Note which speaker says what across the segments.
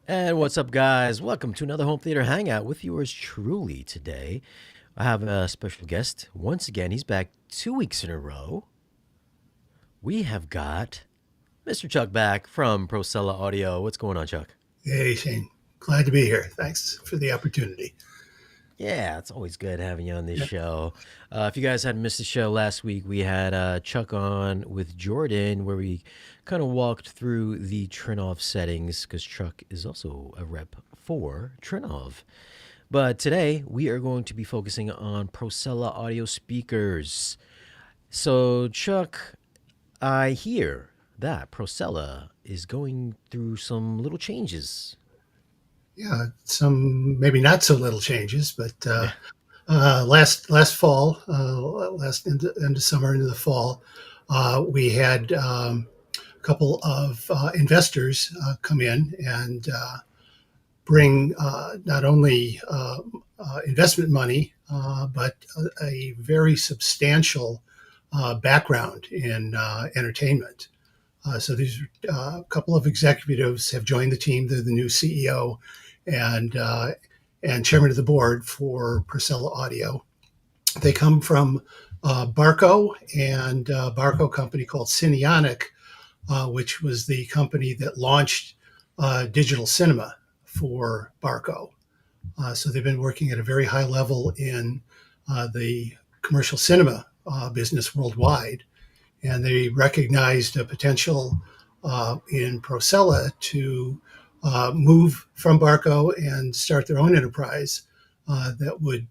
Speaker 1: And what's up, guys? Welcome to another home theater hangout with yours truly today. I have a special guest. Once again, he's back 2 weeks in a row. We have got Mr. Chuck back from Procella Audio. What's going on, Chuck?
Speaker 2: Hey, Shane. Glad to be here. Thanks for the opportunity.
Speaker 1: Yeah, it's always good having you on this
Speaker 2: Yeah.
Speaker 1: show. If you guys hadn't missed the show last week, we had Chuck on with Jordan, where we kind of walked through the Trinov settings because Chuck is also a rep for Trinov. But today we are going to be focusing on Procella audio speakers. So, Chuck, I hear that Procella is going through some little changes.
Speaker 2: Yeah, some maybe not so little changes, but
Speaker 1: Yeah.
Speaker 2: last fall, last end of summer into the fall, we had a couple of investors come in and bring not only investment money, but a very substantial background in entertainment. So these couple of executives have joined the team. They're the new CEO and chairman of the board for Procella Audio. They come from Barco and Barco company called Cineonic, which was the company that launched digital cinema for Barco. So they've been working at a very high level in the commercial cinema business worldwide, and they recognized a potential in Procella to move from Barco and start their own enterprise that would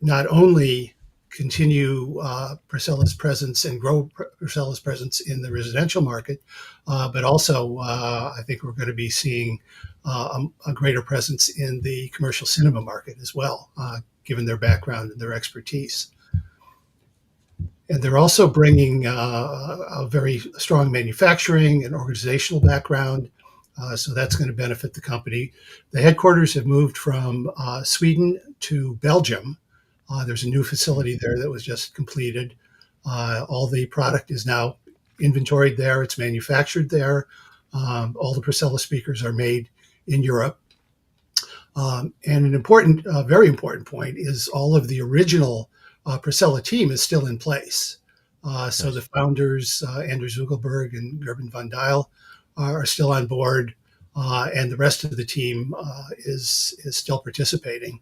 Speaker 2: not only continue Procella's presence and grow Procella's presence in the residential market, but also I think we're going to be seeing a greater presence in the commercial cinema market as well, given their background and their expertise. And they're also bringing a very strong manufacturing and organizational background. So that's going to benefit the company. The headquarters have moved from Sweden to Belgium. There's a new facility there that was just completed. All the product is now inventoried there. It's manufactured there. All the Procella speakers are made in Europe. And an important, very important point is all of the original Procella team is still in place. So the
Speaker 1: Nice.
Speaker 2: founders, Anders Zuckelberg and Gerben van Dijl, are still on board, and the rest of the team is still participating.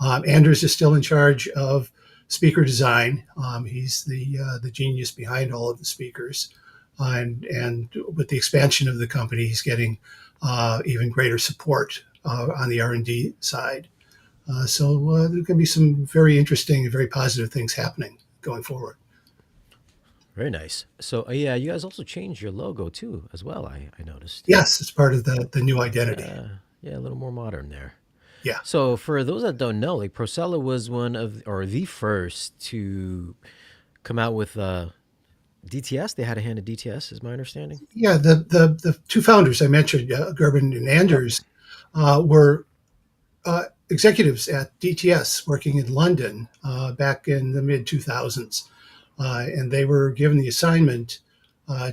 Speaker 2: Anders is still in charge of speaker design. He's the genius behind all of the speakers, and with the expansion of the company, he's getting even greater support on the R&D side. So there can be some very interesting and very positive things happening going forward.
Speaker 1: Very nice. So, yeah, you guys also changed your logo too, as well. I noticed.
Speaker 2: Yes, it's part of the new identity.
Speaker 1: Yeah, a little more modern there.
Speaker 2: Yeah,
Speaker 1: So, for those that don't know, like Procella was one of, or the first to come out with DTS. They had a hand in DTS, is my understanding.
Speaker 2: yeah. The two founders I mentioned, Gerben and
Speaker 1: Yep.
Speaker 2: Anders, were executives at DTS working in London back in the mid 2000s. And they were given the assignment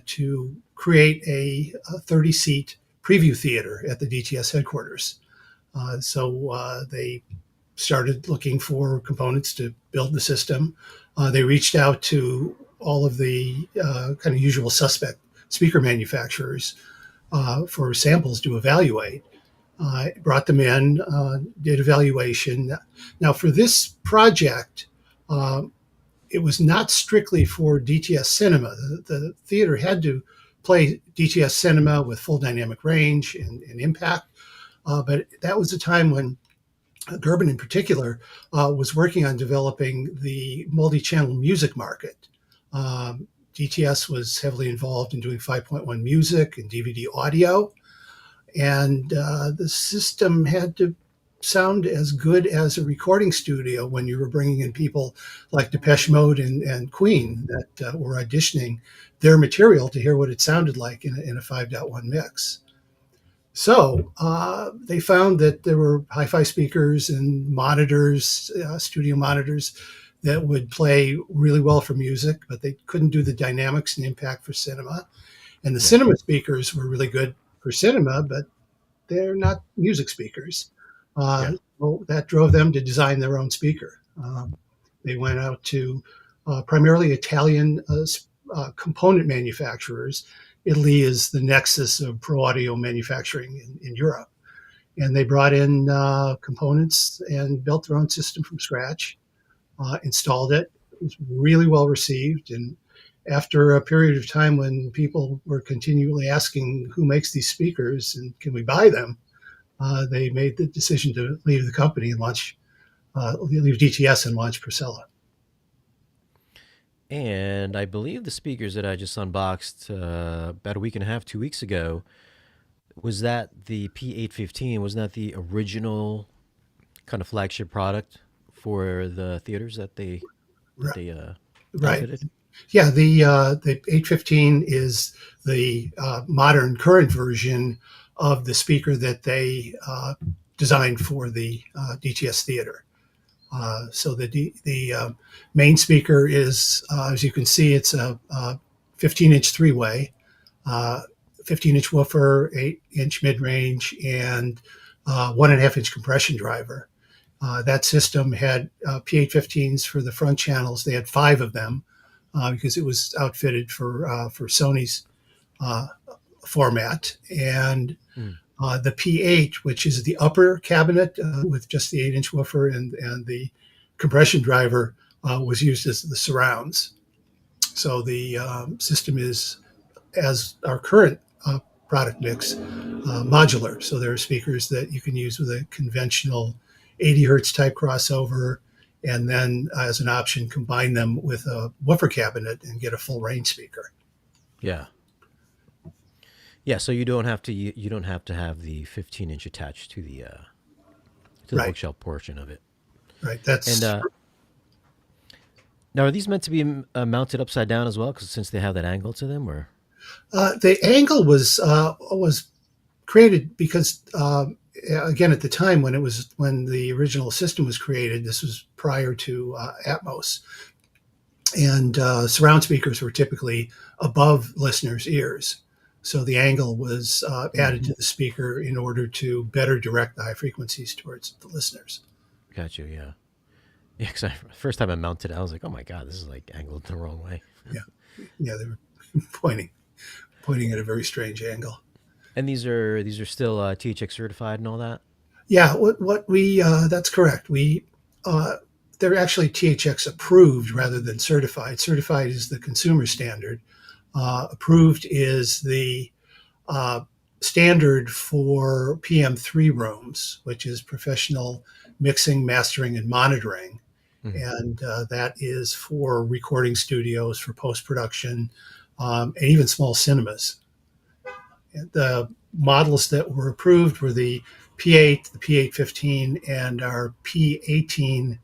Speaker 2: to create a 30 seat preview theater at the DTS headquarters. So they started looking for components to build the system. They reached out to all of the kind of usual suspect speaker manufacturers for samples to evaluate. Brought them in, did evaluation. Now, for this project, uh, it was not strictly for DTS Cinema. The theater had to play DTS Cinema with full dynamic range and impact. But that was a time when Gerben, in particular, was working on developing the multi-channel music market. DTS was heavily involved in doing 5.1 music and DVD audio, and the system had to sound as good as a recording studio when you were bringing in people like Depeche Mode and Queen that were auditioning their material to hear what it sounded like in a 5.1 mix. So they found that there were hi-fi speakers and monitors, studio monitors, that would play really well for music, but they couldn't do the dynamics and impact for cinema. And the
Speaker 1: Yeah.
Speaker 2: cinema speakers were really good for cinema, but they're not music speakers.
Speaker 1: Yeah.
Speaker 2: Well, that drove them to design their own speaker. They went out to primarily Italian component manufacturers. Italy is the nexus of pro audio manufacturing in Europe. And they brought in components and built their own system from scratch, installed it. It was really well received. And after a period of time when people were continually asking who makes these speakers and can we buy them, they made the decision to leave the company and leave DTS and launch Procella.
Speaker 1: And I believe the speakers that I just unboxed about a week and a half, 2 weeks ago, was that the P815? Wasn't that the original kind of flagship product for the theaters that
Speaker 2: Right.
Speaker 1: they
Speaker 2: Right.
Speaker 1: outfitted?
Speaker 2: Yeah, the 815 is the modern current version of the speaker that they designed for the DTS theater. So the main speaker is, as you can see, it's a 15-inch three-way, uh, 15-inch woofer, 8-inch mid-range, and 1.5-inch compression driver. That system had P815s for the front channels. They had 5 of them because it was outfitted for Sony's uh, format. And
Speaker 1: Mm.
Speaker 2: the P8, which is the upper cabinet with just the 8-inch woofer and the compression driver, was used as the surrounds. So the system is, as our current product mix, modular. So there are speakers that you can use with a conventional 80 hertz type crossover, and then as an option, combine them with a woofer cabinet and get a full range speaker.
Speaker 1: Yeah. Yeah, so you don't have to have the 15-inch attached to the
Speaker 2: Right,
Speaker 1: bookshelf portion of it.
Speaker 2: right.
Speaker 1: And
Speaker 2: That's
Speaker 1: now, are these meant to be mounted upside down as well? Because since they have that angle to them, or
Speaker 2: the angle was created because again at the time when the original system was created, this was prior to Atmos, and surround speakers were typically above listeners' ears. So the angle was
Speaker 1: mm,
Speaker 2: added to the speaker in order to better direct the high frequencies towards the listeners.
Speaker 1: got you, yeah, yeah. Because first time I mounted it, I was like, oh my god, this is like angled the wrong way.
Speaker 2: Yeah, yeah, they were pointing at a very strange angle.
Speaker 1: And these are still THX certified and all that.
Speaker 2: Yeah, what we that's correct. We uh, they're actually THX approved rather than certified. Certified is the consumer standard. Approved is the uh, standard for PM3 rooms, which is professional mixing, mastering, and monitoring.
Speaker 1: Mm.
Speaker 2: And that is for recording studios, for post production, and even small cinemas. The models that were approved were the P8, the P815, and our P18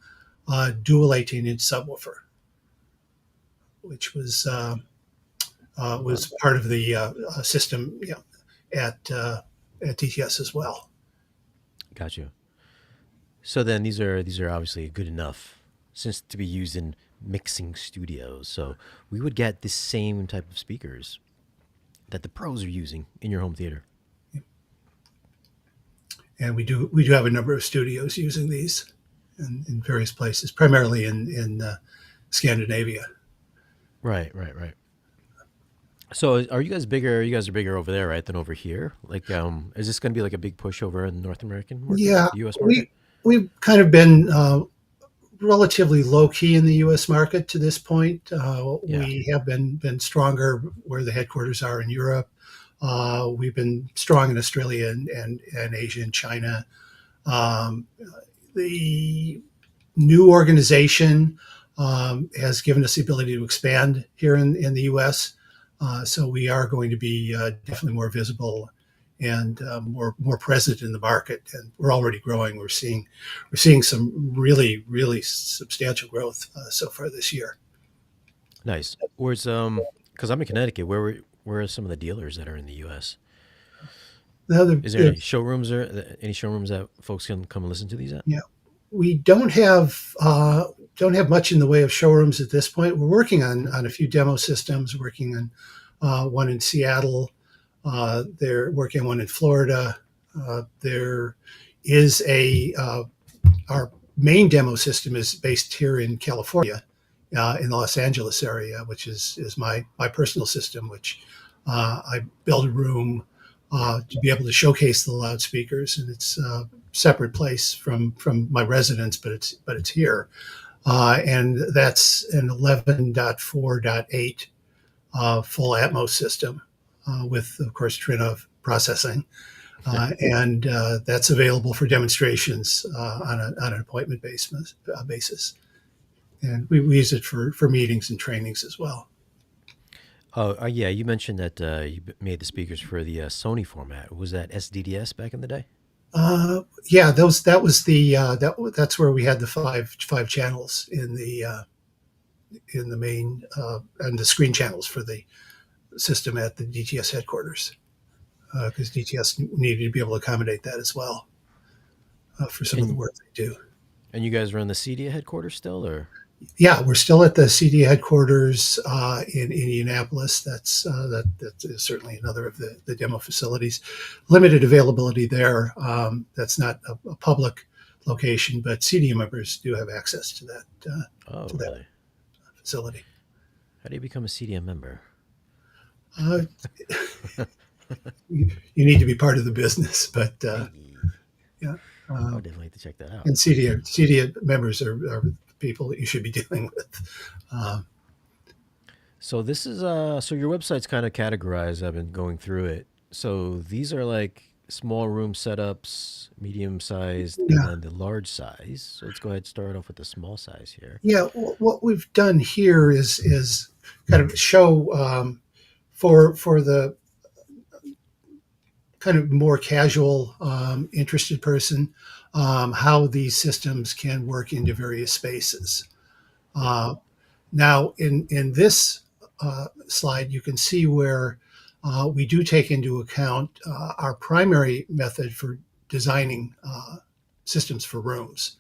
Speaker 2: dual 18-inch subwoofer, which was part of the system, at DTS as well.
Speaker 1: Got you. So then these are obviously good enough since to be used in mixing studios. So we would get the same type of speakers that the pros are using in your home theater.
Speaker 2: And we do have a number of studios using these in various places, primarily in Scandinavia.
Speaker 1: Right, right, right. So are you guys bigger? You guys are bigger over there, right, than over here? Like, is this going to be like a big push over in the North American market,
Speaker 2: Yeah,
Speaker 1: the U.S. market?
Speaker 2: we've kind of been relatively low key in the U.S. market to this point.
Speaker 1: Yeah,
Speaker 2: We have been stronger where the headquarters are in Europe. We've been strong in Australia and Asia and China. Um, the new organization has given us the ability to expand here in the U.S. So we are going to be definitely more visible and more present in the market. And we're already growing. We're seeing some really substantial growth so far this year.
Speaker 1: nice. Where's because I'm in Connecticut. Where are some of the dealers that are in the U.S.?
Speaker 2: Now,
Speaker 1: Is there any showrooms or any showrooms that folks can come and listen to these at?
Speaker 2: yeah, we don't have much in the way of showrooms at this point. We're working on a few demo systems. Working on one in Seattle. They're working on one in Florida. There is our main demo system is based here in California, in the Los Angeles area, which is my personal system, which I built a room to be able to showcase the loudspeakers, and it's a separate place from my residence, but it's here, and that's an 11.4.8 full Atmos system with, of course, Trinov processing. And that's available for demonstrations on an appointment basis. And we use it for meetings and trainings as well.
Speaker 1: Oh, yeah, you mentioned that made the speakers for the Sony format. Was that SDDS back in the day?
Speaker 2: Yeah, that was that's where we had the five channels in the main and the screen channels for the system at the DTS headquarters, because DTS needed to be able to accommodate that as well for some of the
Speaker 1: And
Speaker 2: work they do.
Speaker 1: and you guys run the CDA headquarters still, or?
Speaker 2: Yeah, we're still at the CD headquarters in Indianapolis. That is certainly another of the demo facilities. Limited availability there. That's not a public location, but CD members do have access
Speaker 1: Oh,
Speaker 2: to that
Speaker 1: really?
Speaker 2: facility.
Speaker 1: How do you become a CDM member?
Speaker 2: Uh, you need to be part of the business, but
Speaker 1: Hey,
Speaker 2: yeah.
Speaker 1: I
Speaker 2: Um,
Speaker 1: would definitely like to check that out.
Speaker 2: and CD members are people that you should be dealing with.
Speaker 1: So this is so your website's kind of categorized. I've been going through it. So these are like small room setups, medium sized, and
Speaker 2: Yeah,
Speaker 1: then the large size. So let's go ahead and start off with the small size here.
Speaker 2: yeah. What we've done here is kind of show for the kind of more casual, interested person how these systems can work into various spaces.
Speaker 1: Yeah.
Speaker 2: Uh, Now, in this slide, you can see where we do take into account our primary method for designing systems for rooms.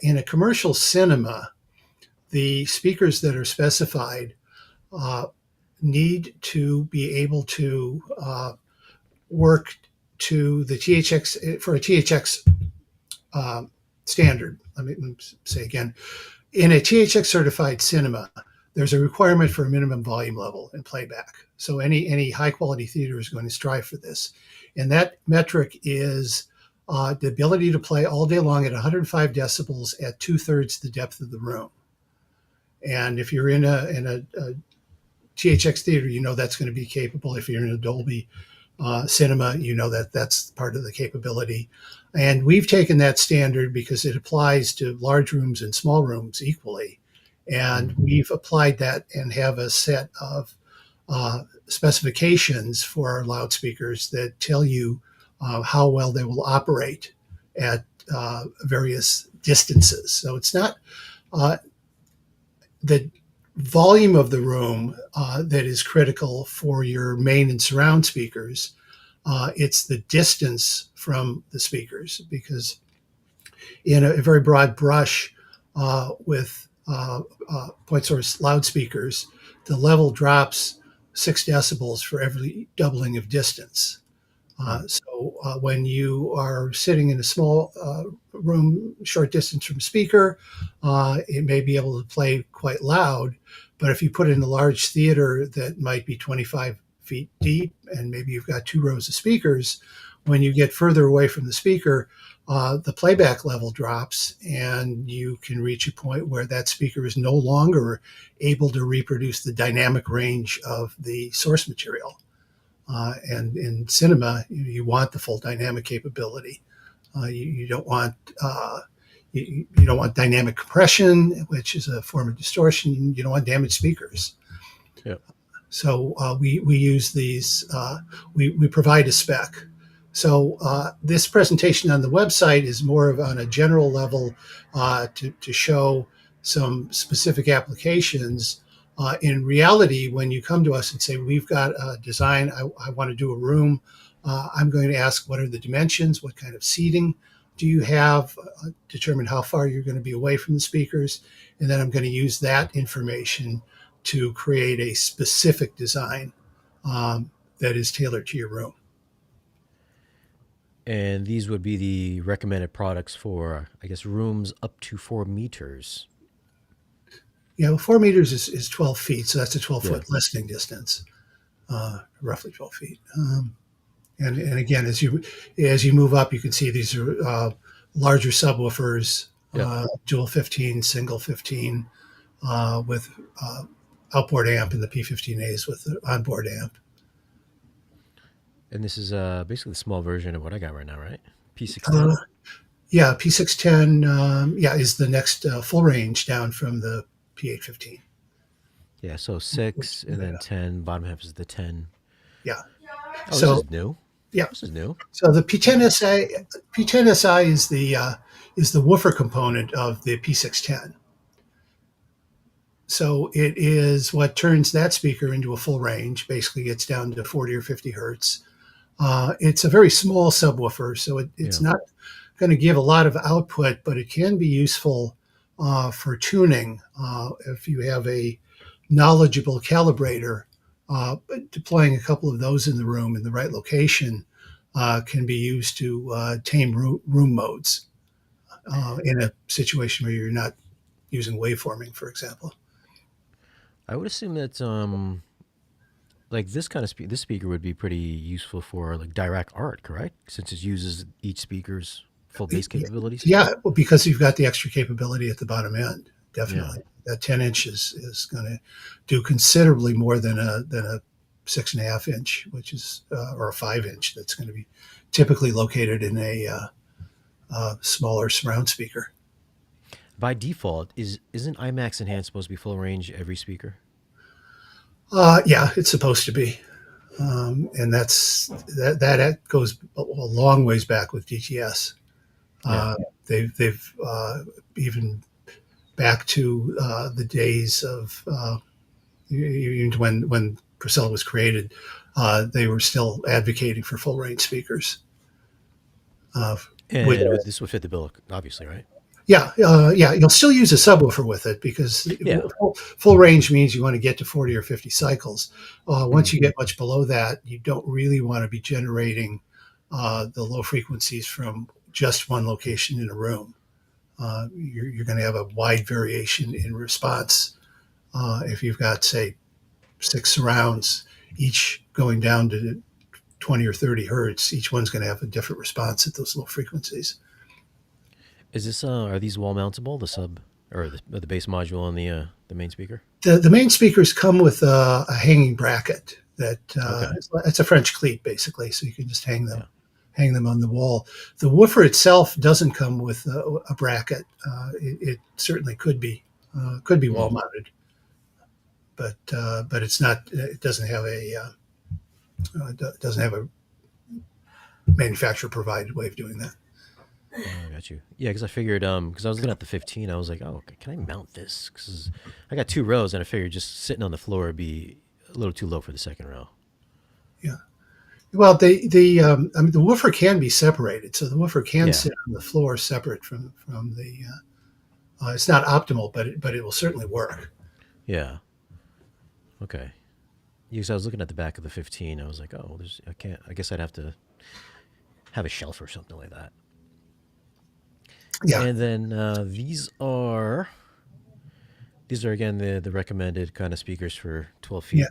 Speaker 2: In a commercial cinema, the speakers that are specified uh, need to be able to work to the THX for a THX uh, standard. Let me say again, in a THX certified cinema, there's a requirement for a minimum volume level in playback. So any high quality theater is going to strive for this, and that metric is the ability to play all day long at 105 decibels at 2/3 the depth of the room. And if you're in a THX theater, you know that's going to be capable. If you're in a Dolby cinema, you know that that's part of the capability. And we've taken that standard because it applies to large rooms and small rooms equally. And
Speaker 1: Mm.
Speaker 2: we've applied that and have a set of specifications for our loudspeakers that tell you how well they will operate at various distances. So it's not uh, the volume of the room that is critical for your main and surround speakers. It's the distance from the speakers, because in a very broad brush with point source loudspeakers, the level drops 6 decibels for every doubling of distance.
Speaker 1: Mm.
Speaker 2: So when you are sitting in a small room, short distance from speaker, it may be able to play quite loud. But if you put it in a large theater that might be 25 feet deep, and maybe you've got 2 rows of speakers, when you get further away from the speaker, the playback level drops, and you can reach a point where that speaker is no longer able to reproduce the dynamic range of the source material. And in cinema, you want the full dynamic capability. You don't want you don't want dynamic compression, which is a form of distortion. You don't want damaged speakers.
Speaker 1: Yeah.
Speaker 2: So we use these. We provide a spec. So this presentation on the website is more of on a general level to show some specific applications. In reality, when you come to us and say, we've got a design, I want to do a room, I'm going to ask, what are the dimensions? What kind of seating do you have? Determine how far you're going to be away from the speakers. And then I'm going to use that information to create a specific design that is tailored to your room.
Speaker 1: And these would be the recommended products for, I guess, rooms up to 4 meters.
Speaker 2: Yeah, well, 4 meters is 12 feet, so that's a 12
Speaker 1: Yeah.
Speaker 2: foot listening distance, roughly 12 feet. And again, as you move up, you can see these are larger subwoofers,
Speaker 1: Yep.
Speaker 2: dual 15, single 15, with uh, outboard amp, and the P15As with the onboard amp.
Speaker 1: And this is basically the small version of what I got right now, right?
Speaker 2: Uh,
Speaker 1: P610.
Speaker 2: yeah, P610, yeah, is the next full range down from the P815.
Speaker 1: Yeah, so
Speaker 2: Which,
Speaker 1: 6 and then 10. Bottom half is the 10.
Speaker 2: yeah.
Speaker 1: Oh, this
Speaker 2: So
Speaker 1: is new.
Speaker 2: yeah,
Speaker 1: This is new.
Speaker 2: so the P10SI is the woofer component of the P610. So it is what turns that speaker into a full range. Basically, gets down to 40 or 50 hertz. It's a very small subwoofer, so it's
Speaker 1: Yeah.
Speaker 2: not going to give a lot of output, but it can be useful for tuning if you have a knowledgeable calibrator. Deploying a couple of those in the room in the right location can be used to tame room modes in a situation where you're not using waveforming, for example.
Speaker 1: I would assume that like this kind of this speaker would be pretty useful for like direct art, correct? Since it uses each speaker's full bass capabilities.
Speaker 2: Yeah, well, because you've got the extra capability at the bottom end,
Speaker 1: Yeah.
Speaker 2: definitely. That 10 inch is going to do considerably more than a 6.5 inch, which is or a 5 inch that's going to be typically located in a smaller surround speaker.
Speaker 1: By default, isn't IMAX Enhanced supposed to be full range every speaker?
Speaker 2: Yeah, it's supposed to be, and that goes a long ways back with DTS.
Speaker 1: Yeah.
Speaker 2: Uh, they've even back to the days of even when Procella was created, they were still advocating for full range speakers. Uh, which,
Speaker 1: And this would fit the bill, obviously, right?
Speaker 2: yeah, yeah, you'll still use a subwoofer with it because
Speaker 1: Yeah.
Speaker 2: full range means you want to get to 40 or 50 cycles. Once
Speaker 1: Mhm.
Speaker 2: you get much below that, you don't really want to be generating the low frequencies from just one location in a room. You're going to have a wide variation in response if you've got, say, 6 surrounds, each going down to 20 or 30 hertz. Each one's going to have a different response at those low frequencies.
Speaker 1: Is this are these wall mountable? The sub or the bass module on the main speaker?
Speaker 2: The main speakers come with a hanging bracket that
Speaker 1: Okay.
Speaker 2: it's a French cleat basically, so you can just
Speaker 1: Yeah.
Speaker 2: hang them on the wall. The woofer itself doesn't come with a bracket. It certainly could be wall
Speaker 1: Mm.
Speaker 2: mounted, but it's not. It doesn't have a manufacturer provided way of doing that.
Speaker 1: Oh, I got you. Yeah, because I figured because I was looking at the 15, I was like, oh, can I mount this? Because I got 2 rows, and I figured just sitting on the floor would be a little too low for the second row.
Speaker 2: Yeah. Well, I mean, the woofer can be separated, so the woofer can
Speaker 1: Yeah.
Speaker 2: sit on the floor separate from the. It's not optimal, but it will certainly work.
Speaker 1: Yeah. Okay. Yeah, 'cause I was looking at the back of the 15. I was like, oh, there's I can't. I guess I'd have to have a shelf or something like that.
Speaker 2: Yeah,
Speaker 1: And then these are again the recommended kind of speakers for 12
Speaker 2: yeah,
Speaker 1: feet,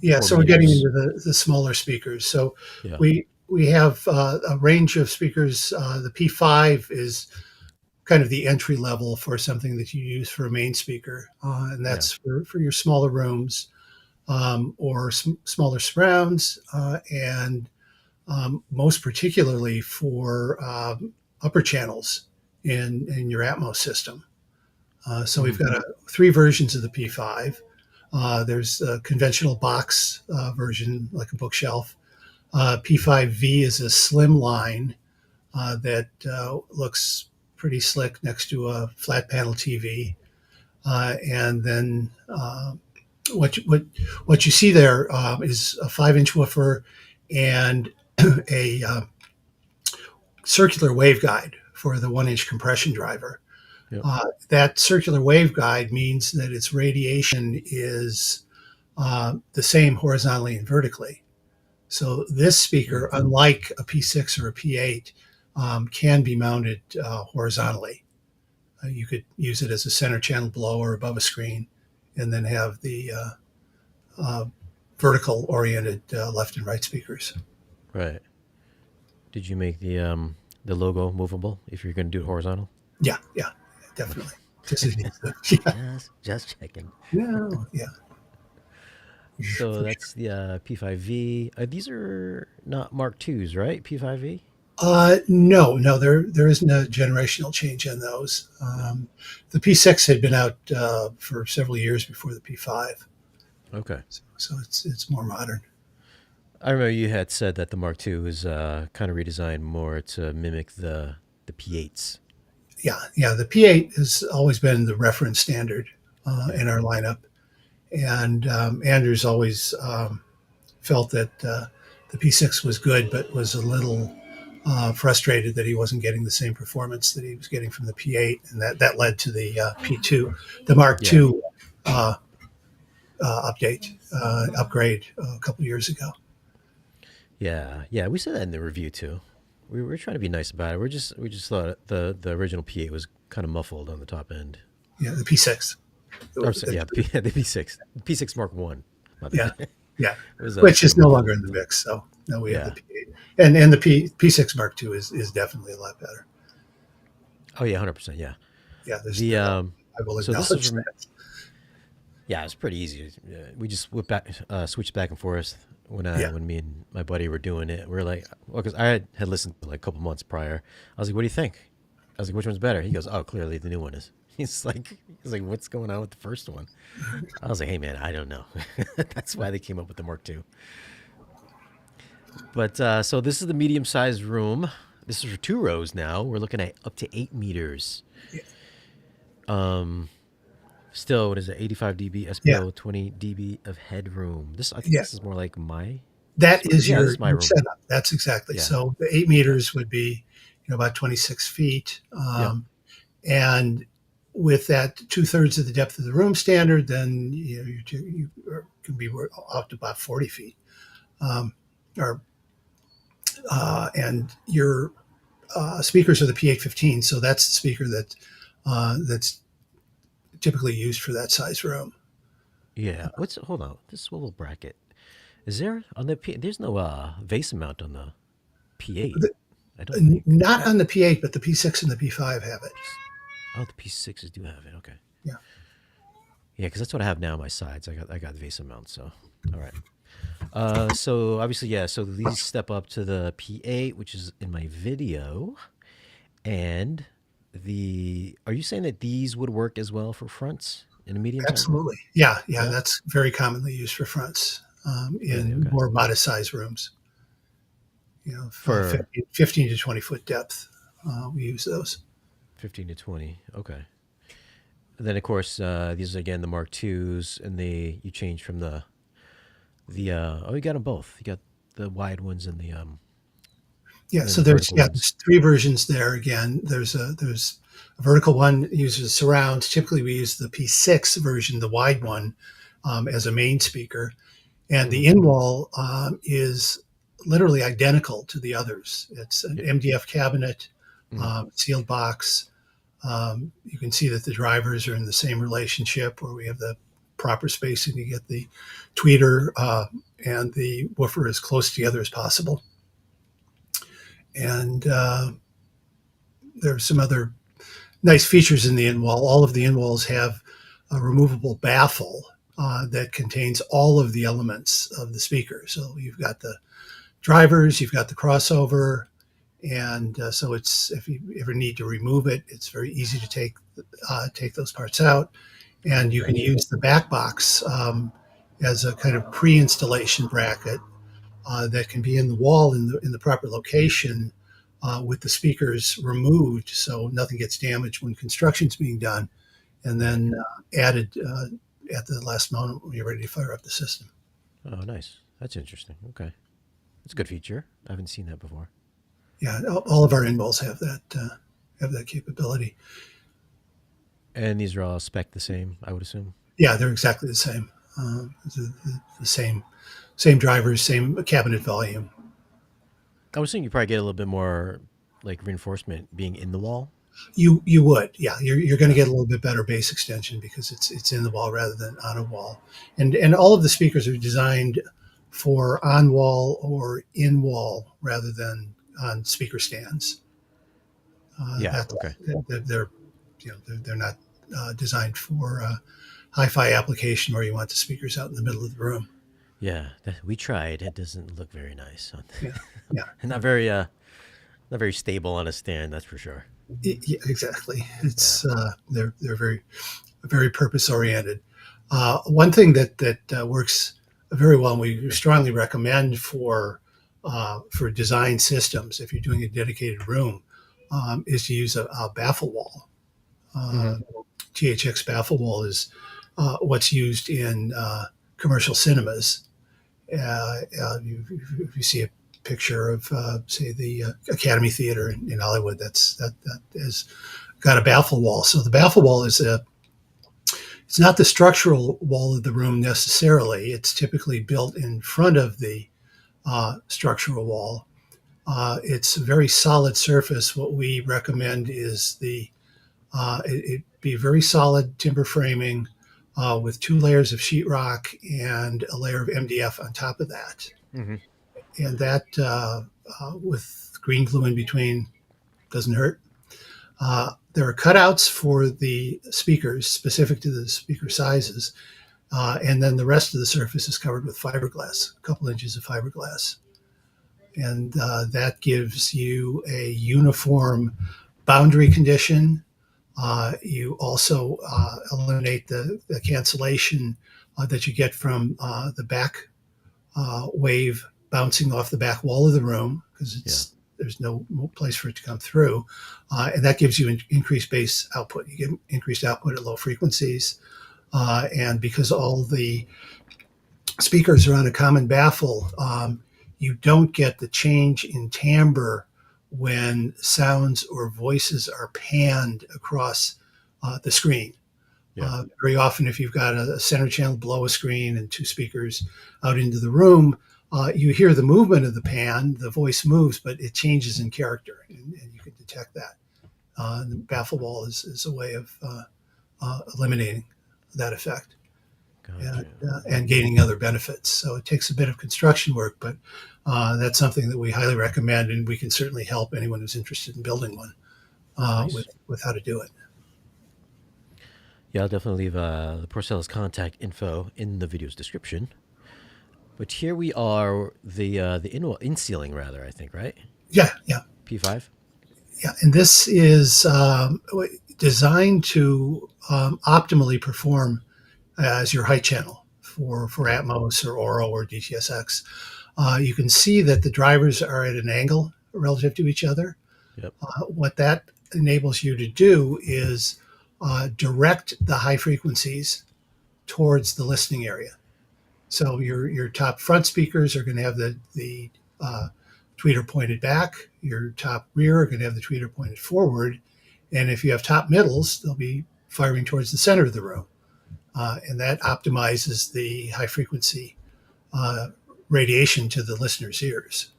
Speaker 2: yeah.
Speaker 1: four
Speaker 2: So we're getting
Speaker 1: meters.
Speaker 2: into the smaller speakers. So
Speaker 1: Yeah.
Speaker 2: we have a range of speakers. The P5 is kind of the entry level for something that you use for a main speaker, and
Speaker 1: Yeah.
Speaker 2: that's for your smaller rooms or smaller surrounds, and most particularly for upper channels in your Atmos system. So we've
Speaker 1: Hmm.
Speaker 2: got 3 versions of the P5. There's a conventional box version, like a bookshelf. P5V is a slim line that looks pretty slick next to a flat panel TV. And then what you see there is a 5 inch woofer and a circular waveguide for the 1 inch compression driver.
Speaker 1: Yep.
Speaker 2: That circular waveguide means that its radiation is the same horizontally and vertically. So this speaker, unlike a P6 or a P8, can be mounted horizontally. You could use it as a center channel below or above a screen, and then have the uh, vertical oriented left and right speakers.
Speaker 1: Right. Did you make the logo movable if you're going to do it horizontal?
Speaker 2: Yeah, yeah, definitely. Just as needs to. Yeah,
Speaker 1: Just checking.
Speaker 2: no, yeah,
Speaker 1: So
Speaker 2: for
Speaker 1: that's the P5V. These are not Mark IIs, right? P5V?
Speaker 2: No, no, there isn't a generational change in those.
Speaker 1: No.
Speaker 2: The P6 had been out for several years before the P5,
Speaker 1: Okay.
Speaker 2: so it's more modern.
Speaker 1: I remember you had said that the Mark II was kind of redesigned more to mimic the P8s.
Speaker 2: Yeah, yeah. The P8 has always been the reference standard
Speaker 1: Yeah.
Speaker 2: in our lineup, and Andrews always felt that the P6 was good, but was a little frustrated that he wasn't getting the same performance that he was getting from the P8, and that led to the P2, the Mark
Speaker 1: Yeah.
Speaker 2: II uh, upgrade a couple years ago.
Speaker 1: Yeah. Yeah. We said that in the review too. We were trying to be nice about it. We just thought the original P8 was kind of muffled on the top end.
Speaker 2: Yeah, the P6.
Speaker 1: Or sorry, yeah, the P6, P6 Mark One. My
Speaker 2: Yeah,
Speaker 1: bad. It
Speaker 2: yeah,
Speaker 1: was
Speaker 2: which
Speaker 1: kind
Speaker 2: is
Speaker 1: of
Speaker 2: no
Speaker 1: muffled
Speaker 2: longer
Speaker 1: on
Speaker 2: in
Speaker 1: the
Speaker 2: the
Speaker 1: top.
Speaker 2: mix. So now we have the
Speaker 1: Yeah.
Speaker 2: P8, and the P6 Mark II is definitely a lot better.
Speaker 1: Oh yeah, 100%. Yeah.
Speaker 2: Yeah, there's
Speaker 1: The
Speaker 2: I will
Speaker 1: so this was
Speaker 2: acknowledge
Speaker 1: from
Speaker 2: that.
Speaker 1: yeah, it's pretty easy. We just switched back and forth
Speaker 2: Yeah,
Speaker 1: when me and my buddy were doing it. We are like, well, because I had listened to like a couple months prior. I was like, what do you think? I was like, which one's better? He goes, oh, clearly the new one is. He's like, what's going on with the first one? I was like, hey man, I don't know. That's why they came up with the Mark II. But so this is the medium sized room. This is for 2 rows now. We're looking at up to 8 meters.
Speaker 2: yeah,
Speaker 1: Um, Still, what is it? 85 dB
Speaker 2: yeah,
Speaker 1: SPO, 20 dB of headroom. This I think
Speaker 2: yeah.
Speaker 1: this is more like my
Speaker 2: That
Speaker 1: this room.
Speaker 2: is
Speaker 1: Yeah, this is my
Speaker 2: your
Speaker 1: room.
Speaker 2: setup. That's exactly
Speaker 1: Yeah,
Speaker 2: so. The eight
Speaker 1: yeah,
Speaker 2: meters would be, about 26 feet,
Speaker 1: yep,
Speaker 2: and with that 2/3 of the depth of the room standard, then can be up to about 40 feet. Um, or and your speakers are the P815, so that's the speaker that's typically used for that size room.
Speaker 1: yeah. What's hold on? This swivel bracket. Is there on the P? There's no vase mount on the P8.
Speaker 2: The,
Speaker 1: I don't think.
Speaker 2: Not on the P8, but the P6 and the P5 have it.
Speaker 1: Oh, the P6s do have it. Okay.
Speaker 2: Yeah.
Speaker 1: Yeah, because that's what I have now on my sides. I got Vesa mount. So, all right. So obviously, yeah. So these step up to the P8, which is in my video, and the. Are you saying that these would work as well for fronts in a medium size room?
Speaker 2: Absolutely. Yeah, yeah,
Speaker 1: Yeah.
Speaker 2: that's very commonly used for fronts
Speaker 1: Really?
Speaker 2: in
Speaker 1: Okay.
Speaker 2: more modest size rooms.
Speaker 1: For
Speaker 2: 15 to 20 foot depth. We use those.
Speaker 1: 15 to 20. Okay. And then of course these are again the Mark IIs, and you change from the oh, you got them both. You got the wide ones
Speaker 2: Yeah,
Speaker 1: and then
Speaker 2: so
Speaker 1: the vertical ones.
Speaker 2: there's three versions there. Again, there's a vertical one that uses surround. Typically, we use the P6 version, the wide one, as a main speaker, and
Speaker 1: Mm-hmm.
Speaker 2: the in wall is literally identical to the others. It's an
Speaker 1: Yep.
Speaker 2: MDF cabinet,
Speaker 1: Mm-hmm.
Speaker 2: sealed box. You can see that the drivers are in the same relationship where we have the proper spacing to get the tweeter and the woofer as close together as possible. And there's some other nice features in the in wall. All of the in walls have a removable baffle that contains all of the elements of the speaker. So you've got the drivers, you've got the crossover, and so it's if you ever need to remove it, it's very easy to take those parts out, and you
Speaker 1: Okay.
Speaker 2: can use the back box as a kind of pre-installation bracket that can be in the wall in the proper location with the speakers removed, so nothing gets damaged when construction's being done, and
Speaker 1: Right.
Speaker 2: then added at the last moment when you're ready to fire up the system.
Speaker 1: Oh, nice. That's interesting. Okay. That's a good feature. I haven't seen that before.
Speaker 2: Yeah, all of our in walls have that capability.
Speaker 1: And these are all spec the same, I would assume.
Speaker 2: Yeah, they're exactly the same. The same drivers, same cabinet volume.
Speaker 1: I was thinking you probably get a little bit more like reinforcement being in the wall.
Speaker 2: You would, yeah. You're going to
Speaker 1: Yeah.
Speaker 2: get a little bit better bass extension because it's in the wall rather than on a wall, and all of the speakers are designed for on wall or in wall rather than on speaker stands.
Speaker 1: Yeah.
Speaker 2: That
Speaker 1: Okay.
Speaker 2: they're they're not designed for hi-fi application where you want the speakers out in the middle of the room.
Speaker 1: Yeah. We tried. It doesn't look very nice.
Speaker 2: Yeah, yeah,
Speaker 1: Not very stable on a stand. That's for sure.
Speaker 2: yeah, exactly.
Speaker 1: Yeah.
Speaker 2: It's they're very purpose oriented. One thing that works very well, and we strongly recommend for design systems, if you're doing a dedicated room, is to use a baffle wall.
Speaker 1: Hmm.
Speaker 2: Uh, THX baffle wall is what's used in commercial cinemas. If you see a picture of, say, the Academy Theater in Hollywood, that has got a baffle wall. So the baffle wall is a it's not the structural wall of the room necessarily. It's typically built in front of the structural wall. It's a very solid surface. What we recommend is it be very solid timber framing with two layers of sheetrock and a layer of MDF on top of that.
Speaker 1: Hmm.
Speaker 2: And that with green glue in between doesn't hurt. There are cutouts for the speakers specific to the speaker sizes, and then the rest of the surface is covered with fiberglass, a couple inches of fiberglass, and that gives you a uniform boundary condition. You also eliminate the cancellation that you get from the back wave bouncing off the back wall of the room because
Speaker 1: Yeah.
Speaker 2: there's no place for it to come through, and that gives you increased bass output. You get increased output at low frequencies, and because all the speakers are on a common baffle, you don't get the change in timbre when sounds or voices are panned across the screen.
Speaker 1: Yeah.
Speaker 2: Very often, if you've got a center channel below a screen and two speakers out into the room, you hear the movement of the pan, the voice moves, but it changes in character, and you can detect that. And the baffle wall is a way of eliminating that effect
Speaker 1: Gotcha.
Speaker 2: and gaining other benefits. So it takes a bit of construction work, but that's something that we highly recommend, and we can certainly help anyone who's interested in building one
Speaker 1: Nice.
Speaker 2: with how to do it.
Speaker 1: Yeah, I'll definitely leave the Procella's contact info in the video's description. But here we are, the in ceiling rather, I think, right?
Speaker 2: Yeah, yeah,
Speaker 1: P5.
Speaker 2: yeah. And this is designed to optimally perform as your height channel for
Speaker 1: Okay.
Speaker 2: Atmos or Oro or DTSX. You can see that the drivers are at an angle relative to each other.
Speaker 1: Yep.
Speaker 2: What that enables you to do is direct the high frequencies towards the listening area. So your top front speakers are going to have the tweeter pointed back. Your top rear are going to have the tweeter pointed forward. And if you have top middles, they'll be firing towards the center of the room. And that optimizes the high frequency uh, radiation to the listener's ears.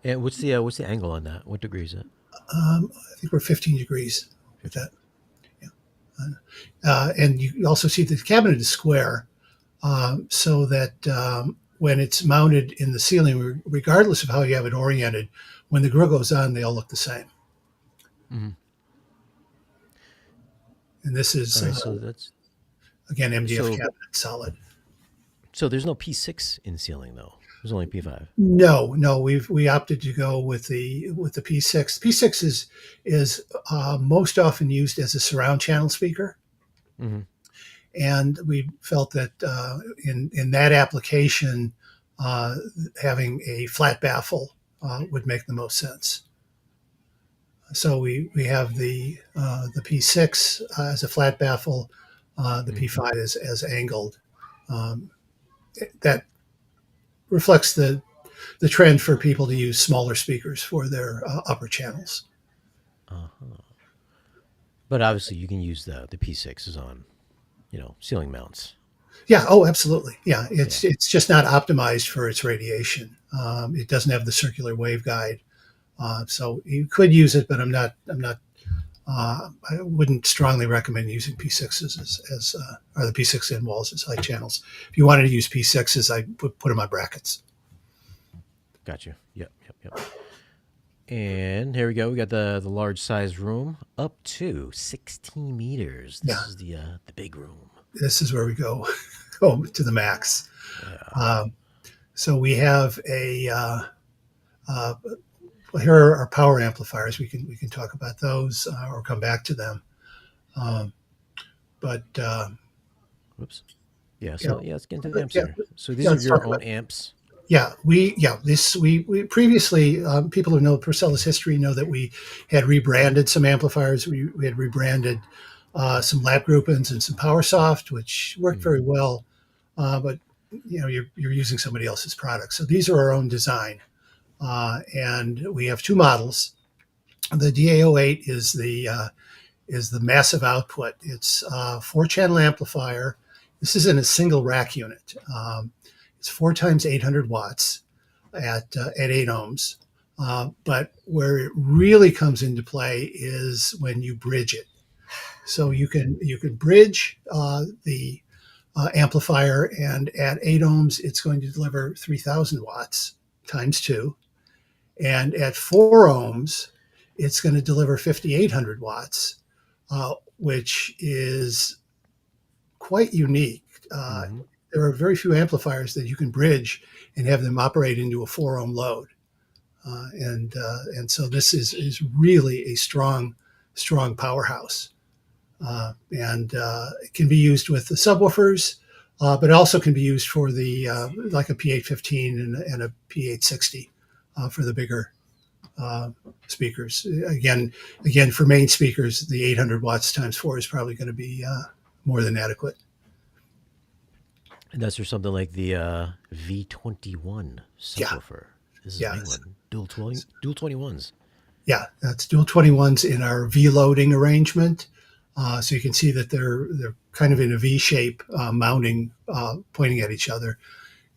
Speaker 1: And what's the angle on that? What degree is it?
Speaker 2: I think we're 15 degrees with
Speaker 1: 15.
Speaker 2: that. Yeah. And you also see the cabinet is square, so that when it's mounted in the ceiling, regardless of how you have it oriented, when the grill goes on, they all look the same.
Speaker 1: Hmm.
Speaker 2: And this
Speaker 1: All
Speaker 2: is
Speaker 1: right. So that's
Speaker 2: again MDF
Speaker 1: so
Speaker 2: cabinet, solid.
Speaker 1: so there's no P6 in ceiling though. There's only P5.
Speaker 2: No, we opted to go with the P6. P6 is most often used as a surround channel speaker,
Speaker 1: Hmm.
Speaker 2: and we felt that in that application, uh, having a flat baffle would make the most sense. So we have the P6 as a flat baffle, the
Speaker 1: Hmm.
Speaker 2: P5 is as angled. Um, that reflects the trend for people to use smaller speakers for their upper channels.
Speaker 1: Uh-huh. But obviously, you can use the P6 is on. ceiling mounts.
Speaker 2: Yeah. Oh, absolutely. Yeah.
Speaker 1: Yeah,
Speaker 2: It's just not optimized for its radiation. It doesn't have the circular waveguide, so you could use it, but I'm not. I wouldn't strongly recommend using P6s as or the P6 in walls as high channels. If you wanted to use P6s, I would put them on brackets.
Speaker 1: got you. Yep, yep, yep. And here we go. We got the large size room up to 16 meters.
Speaker 2: Yeah.
Speaker 1: This is the big room.
Speaker 2: This is where we go, go to the max.
Speaker 1: Yeah.
Speaker 2: Um, so we have uh, well, here are our power amplifiers. We can talk about those or come back to them. Um, but
Speaker 1: Whoops. Yeah.
Speaker 2: yeah,
Speaker 1: So yeah, let's get into the amps
Speaker 2: yeah,
Speaker 1: here. So these
Speaker 2: yeah.
Speaker 1: are
Speaker 2: Let's talk
Speaker 1: your
Speaker 2: about
Speaker 1: own amps.
Speaker 2: we previously people who know Procella's history know that we had rebranded some amplifiers. We had rebranded some Lab Groupins and some PowerSoft, which worked
Speaker 1: Hmm.
Speaker 2: very well. But you're using somebody else's product, so these are our own design. And we have two models. The DA08 is the massive output. It's a four-channel amplifier. This is in a single rack unit. It's 4 times 800 watts at 8 ohms. But where it really comes into play is when you bridge it. So you can bridge the amplifier, and at 8 ohms, it's going to deliver 3,000 watts times two. And at 4 ohms, it's going to deliver 5,800 watts, which is quite unique.
Speaker 1: Hmm.
Speaker 2: There are very few amplifiers that you can bridge and have them operate into a 4 ohm load. And so this is really a strong powerhouse. And it can be used with the subwoofers, but it also can be used for the like a P815 and a P860 for the bigger uh, speakers. Again, for main speakers, the 800 watts times four is probably going to be more than adequate.
Speaker 1: And that's for something like the V21
Speaker 2: Yeah,
Speaker 1: subwoofer. This is a
Speaker 2: yeah,
Speaker 1: big one. Dual 21s.
Speaker 2: yeah. That's dual 21s in our V loading arrangement. So you can see that they're kind of in a V shape, mounting, pointing at each other,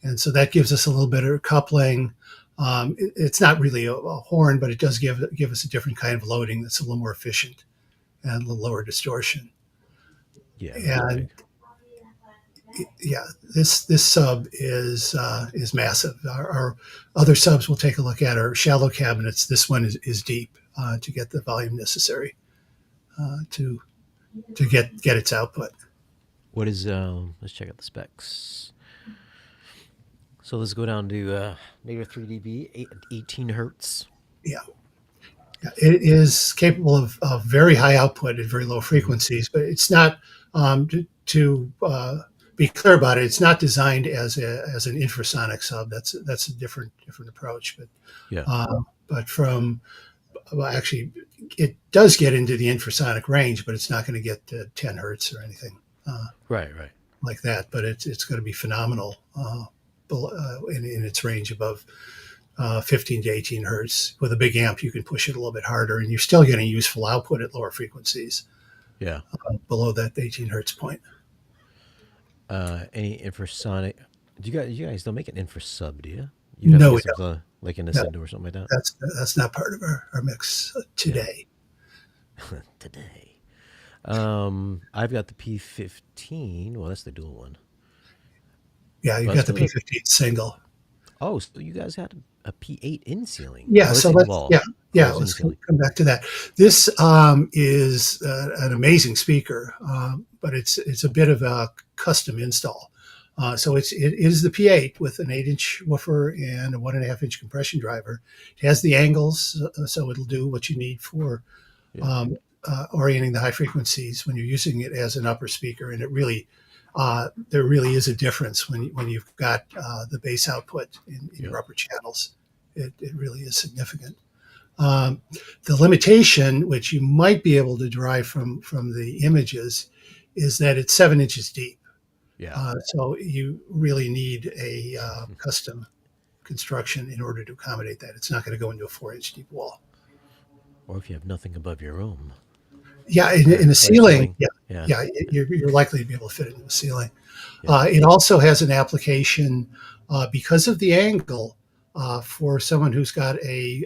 Speaker 2: and so that gives us a little bit of coupling. It's not really a horn, but it does give us a different kind of loading that's a little more efficient and a little lower distortion.
Speaker 1: Yeah, those are
Speaker 2: And
Speaker 1: big.
Speaker 2: yeah, this sub is massive. Our other subs we'll take a look at are shallow cabinets. This one is deep to get the volume necessary to get its output.
Speaker 1: What is let's check out the specs. So let's go down to negative 3 dB, 18 hertz.
Speaker 2: Yeah, yeah. It is capable of very high output at very low
Speaker 1: Hmm.
Speaker 2: frequencies, but it's not to be clear about it. It's not designed as an infrasonic sub. That's a different approach.
Speaker 1: Yeah.
Speaker 2: But from well, actually, it does get into the infrasonic range, but it's not going to get to 10 hertz or anything uh,
Speaker 1: Right, right.
Speaker 2: like that. But it's going to be phenomenal in its range above 15 to 18 hertz. With a big amp, you can push it a little bit harder, and you're still getting useful output at lower frequencies
Speaker 1: Yeah.
Speaker 2: below that 18 hertz point.
Speaker 1: Any infrasonic? Do you guys don't make an infra sub, do you? You'd have to
Speaker 2: No,
Speaker 1: get
Speaker 2: we don't.
Speaker 1: something like an
Speaker 2: No,
Speaker 1: Ascendo or something like that.
Speaker 2: that's not part of our mix
Speaker 1: Yeah.
Speaker 2: today.
Speaker 1: Today. I've got the P15. Well, that's the dual one.
Speaker 2: Yeah, you've
Speaker 1: Well, let's
Speaker 2: got the
Speaker 1: go.
Speaker 2: P15 single.
Speaker 1: Oh, so you guys had a P8 in ceiling.
Speaker 2: Yeah,
Speaker 1: Oh, it's
Speaker 2: so
Speaker 1: in
Speaker 2: let's
Speaker 1: wall. Oh, it's in
Speaker 2: let's
Speaker 1: ceiling.
Speaker 2: come back to that. This is an amazing speaker, but it's a bit of a custom install. So it is the P8 with an 8-inch woofer and a 1.5-inch compression driver. It has the angles, so it'll do what you need for
Speaker 1: Yeah.
Speaker 2: um, orienting the high frequencies when you're using it as an upper speaker. And it really there really is a difference when you've got the bass output in
Speaker 1: Yeah.
Speaker 2: your upper channels. It really is significant. Um, the limitation, which you might be able to derive from the images, is that it's 7 inches deep.
Speaker 1: Yeah.
Speaker 2: So you really need a custom construction in order to accommodate that. It's not going to go into a 4-inch deep wall.
Speaker 1: Or if you have nothing above your room.
Speaker 2: Yeah, in a
Speaker 1: or
Speaker 2: ceiling,
Speaker 1: ceiling.
Speaker 2: yeah,
Speaker 1: Yeah.
Speaker 2: yeah, you're likely to be able to fit it in the ceiling.
Speaker 1: Yeah.
Speaker 2: It also has an application because of the angle for someone who's got a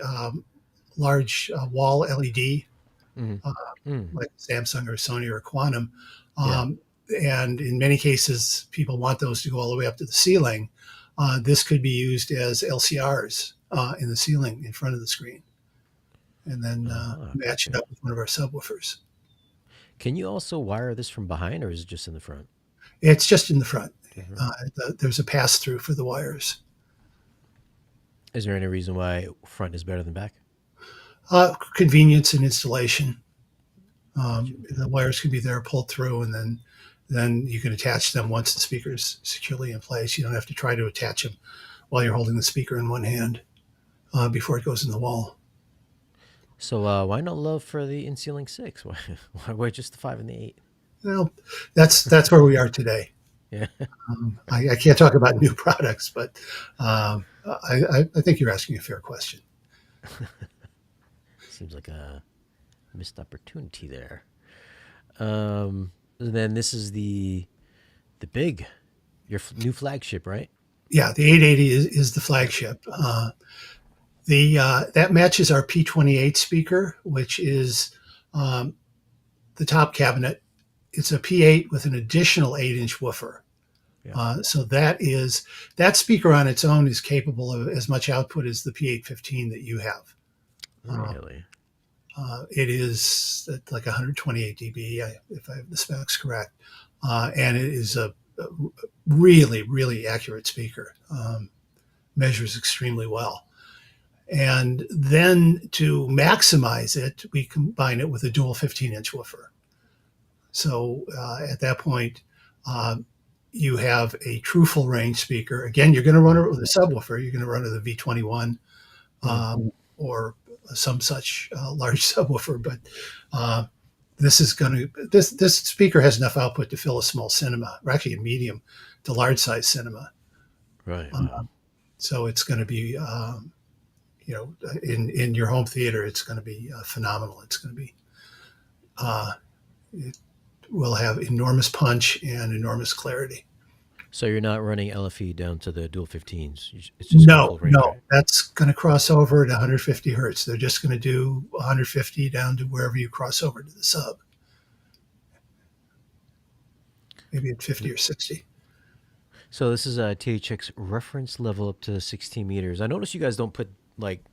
Speaker 2: large wall LED,
Speaker 1: Mm.
Speaker 2: uh,
Speaker 1: Mm.
Speaker 2: like Samsung or Sony or Quantum.
Speaker 1: Yeah.
Speaker 2: Um, and in many cases, people want those to go all the way up to the ceiling. This could be used as LCRs in the ceiling in front of the screen, and then
Speaker 1: Ah,
Speaker 2: match it
Speaker 1: gotcha.
Speaker 2: up with one of our subwoofers.
Speaker 1: Can you also wire this from behind, or is it just in the front?
Speaker 2: It's just in the front.
Speaker 1: Just the front.
Speaker 2: There's a pass through for the wires.
Speaker 1: Is there any reason why front is better than back?
Speaker 2: Convenience and installation.
Speaker 1: Gotcha.
Speaker 2: The wires can be there pulled through, and then you can attach them once the speaker's securely in place. You don't have to try to attach them while you're holding the speaker in one hand before it goes in the wall.
Speaker 1: So why not love for the in ceiling six? Why just the five and the eight?
Speaker 2: Well, that's where we are today.
Speaker 1: Yeah.
Speaker 2: I can't talk about new products, but I think you're asking a fair question.
Speaker 1: Seems like a missed opportunity there. And then this is the big your new flagship, right?
Speaker 2: Yeah, the 880 is the flagship. The That matches our P28 speaker, which is um, the top cabinet. It's a P8 with an additional 8-inch woofer.
Speaker 1: Yeah.
Speaker 2: So that speaker on its own is capable of as much output as the P815 that you have. Uh,
Speaker 1: Really?
Speaker 2: it is like 128 dB, if I have the specs correct, and it is a really, really accurate speaker. Measures extremely well. And then to maximize it, we combine it with a dual 15-inch woofer. So at that point, uh, you have a true full range speaker. Again, you're going to run it with a subwoofer. You're going to run it with a V21
Speaker 1: Mm.
Speaker 2: or some such large subwoofer. But uh, this speaker has enough output to fill a small cinema, or actually a medium to large size cinema.
Speaker 1: Right. Wow.
Speaker 2: Uh, so it's going to be in your home theater, it's going to be phenomenal. It's going to be it will have enormous punch and enormous clarity.
Speaker 1: So you're not running LFE down to the dual 15s. It's just going
Speaker 2: No,
Speaker 1: full range,
Speaker 2: no,
Speaker 1: right?
Speaker 2: that's going to cross over to 150 hertz. They're just going to do 150 down to wherever you cross over to the sub, maybe at 50 or 60.
Speaker 1: So this is a THX reference level up to 16 meters. I notice you guys don't put like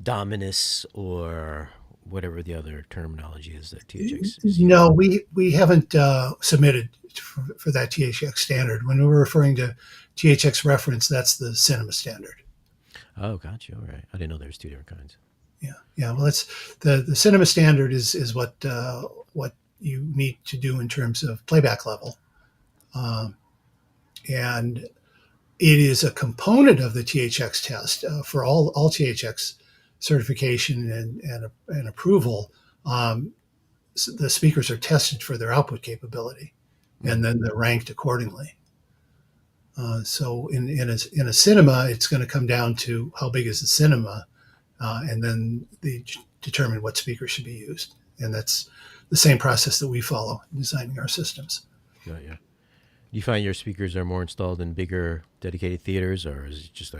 Speaker 1: Dominus or whatever the other terminology is that THX is
Speaker 2: No,
Speaker 1: using.
Speaker 2: we haven't submitted for that THX standard. When we're referring to THX reference, that's the cinema standard.
Speaker 1: Oh, gotcha. All right. I didn't know there was two different kinds.
Speaker 2: Yeah, yeah. Well, that's the cinema standard is what you need to do in terms of playback level, um, and it is a component of the THX test for all THX certification and approval. Um, the speakers are tested for their output capability, and
Speaker 1: Mm.
Speaker 2: then they're ranked accordingly. So in a cinema, it's going to come down to how big is the cinema, and then they determine what speakers should be used. And that's the same process that we follow in designing our systems.
Speaker 1: Got you. Do you find your speakers are more installed in bigger dedicated theaters, or is it just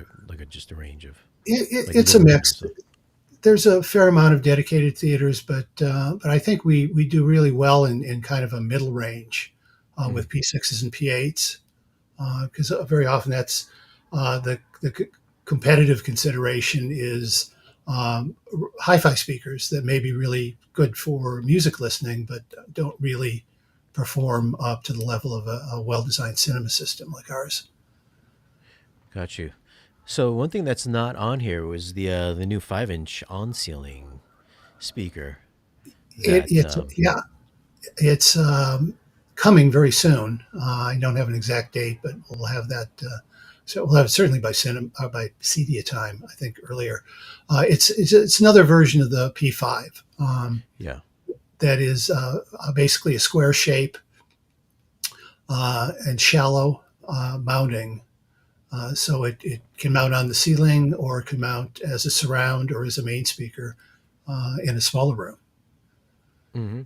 Speaker 1: just a range of like
Speaker 2: It's a
Speaker 1: living rooms and
Speaker 2: mix.
Speaker 1: stuff?
Speaker 2: There's a fair amount of dedicated theaters, but I think we do really well in kind of a middle range
Speaker 1: Mm.
Speaker 2: with P6s and P8s because very often that's the competitive consideration is hi-fi speakers that may be really good for music listening, but don't really perform up to the level of a well-designed cinema system like ours.
Speaker 1: Got you. So one thing that's not on here was the new 5-inch on ceiling speaker. That
Speaker 2: Yeah, it's coming very soon. I don't have an exact date, but we'll have that. So we'll have it certainly by cinema, by CDA time. I think earlier. It's another version of the P5
Speaker 1: yeah.
Speaker 2: that is basically a square shape and shallow mounting. So it can mount on the ceiling, or it can mount as a surround or as a main speaker in a smaller room.
Speaker 1: Hmm.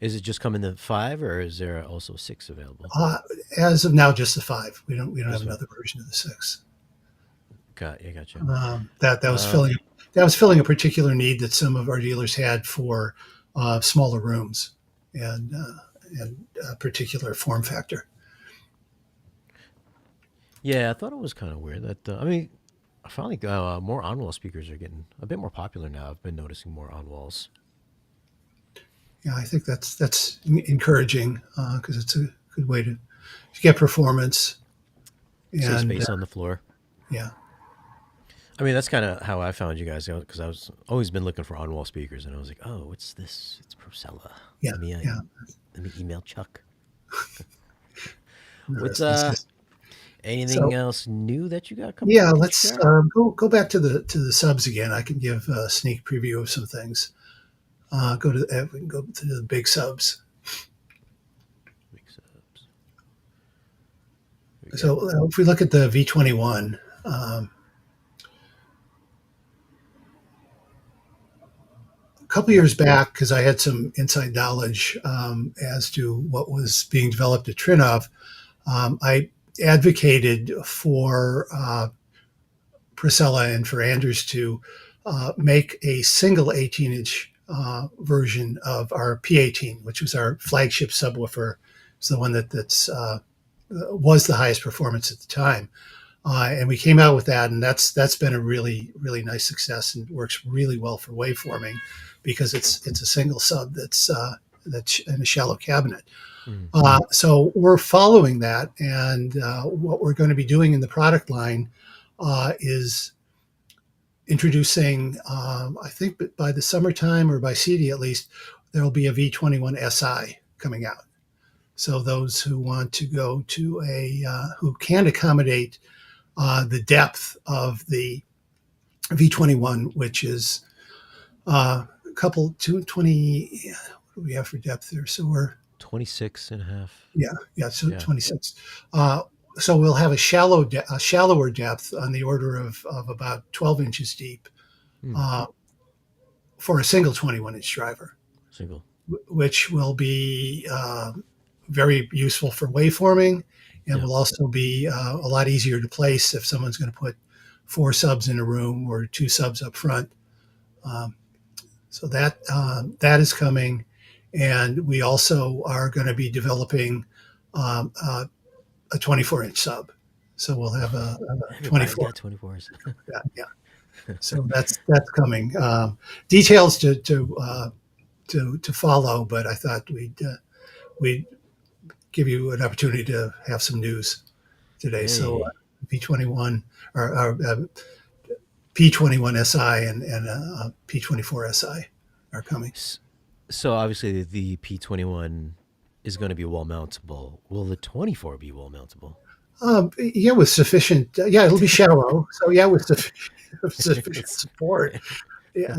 Speaker 1: Is it just come in the 5, or is there also 6 available?
Speaker 2: Uh, as of now, just the 5. We don't have
Speaker 1: Just 5.
Speaker 2: another version of the 6.
Speaker 1: Yeah, gotcha.
Speaker 2: That was
Speaker 1: Um,
Speaker 2: filling a particular need that some of our dealers had for smaller rooms and a particular form factor.
Speaker 1: yeah, I thought it was kind of weird that I mean, I finally more on-wall speakers are getting a bit more popular now. I've been noticing more on-walls.
Speaker 2: Yeah, I think that's encouraging because it's a good way to get performance
Speaker 1: Save
Speaker 2: and
Speaker 1: space on the floor.
Speaker 2: yeah,
Speaker 1: I mean, that's kind of how I found you guys because I was always been looking for on-wall speakers, and I was like, oh, what's this? It's Procella.
Speaker 2: yeah,
Speaker 1: Let me
Speaker 2: yeah.
Speaker 1: let me email Chuck. What's
Speaker 2: Interesting.
Speaker 1: anything
Speaker 2: So
Speaker 1: else new that you got coming up
Speaker 2: yeah,
Speaker 1: you can
Speaker 2: let's
Speaker 1: share?
Speaker 2: go back to the subs again. I can give a sneak preview of some things. We can go to the big subs.
Speaker 1: Big subs. We got
Speaker 2: So if we look at the V21, a couple
Speaker 1: yep.
Speaker 2: years back, because I had some inside knowledge as to what was being developed at Trinov, I advocated for Procella and for Anders to make a single 18-inch version of our P18, which was our flagship subwoofer. It's the one that's was the highest performance at the time. And we came out with that, and that's been a really nice success and works really well for waveforming because it's a single sub that's in a shallow cabinet.
Speaker 1: Mm.
Speaker 2: So we're following that, and what we're going to be doing in the product line is introducing. I think by the summertime or by CD at least, there will be a V21 SI coming out. So those who want to go to who can accommodate the depth of the V21, which is a couple 220. What do we have for depth there? So we're
Speaker 1: 26 and a half.
Speaker 2: yeah, so
Speaker 1: Yeah.
Speaker 2: 26. So we'll have a shallower depth on the order of about 12 inches deep
Speaker 1: Mm.
Speaker 2: uh, for a single 21-inch driver,
Speaker 1: Single.
Speaker 2: which will be very useful for waveforming and
Speaker 1: Yeah.
Speaker 2: will also be a lot easier to place if someone's going to put 4 subs in a room or 2 subs up front. Um, so that is coming, and we also are going to be developing um, a 24-inch sub. So we'll have a
Speaker 1: Everybody's
Speaker 2: 24.
Speaker 1: got 24s.
Speaker 2: Yeah, yeah. So that's coming. Details to follow, but I thought we'd give you an opportunity to have some news today. So
Speaker 1: Hey.
Speaker 2: P21 or P21 SI and P24 SI are coming.
Speaker 1: So obviously the P21 is going to be wall mountable. Will the 24 be wall mountable?
Speaker 2: Yeah, with sufficient. Yeah, it'll be shallow. So yeah, with sufficient
Speaker 1: It's-
Speaker 2: support. Yeah,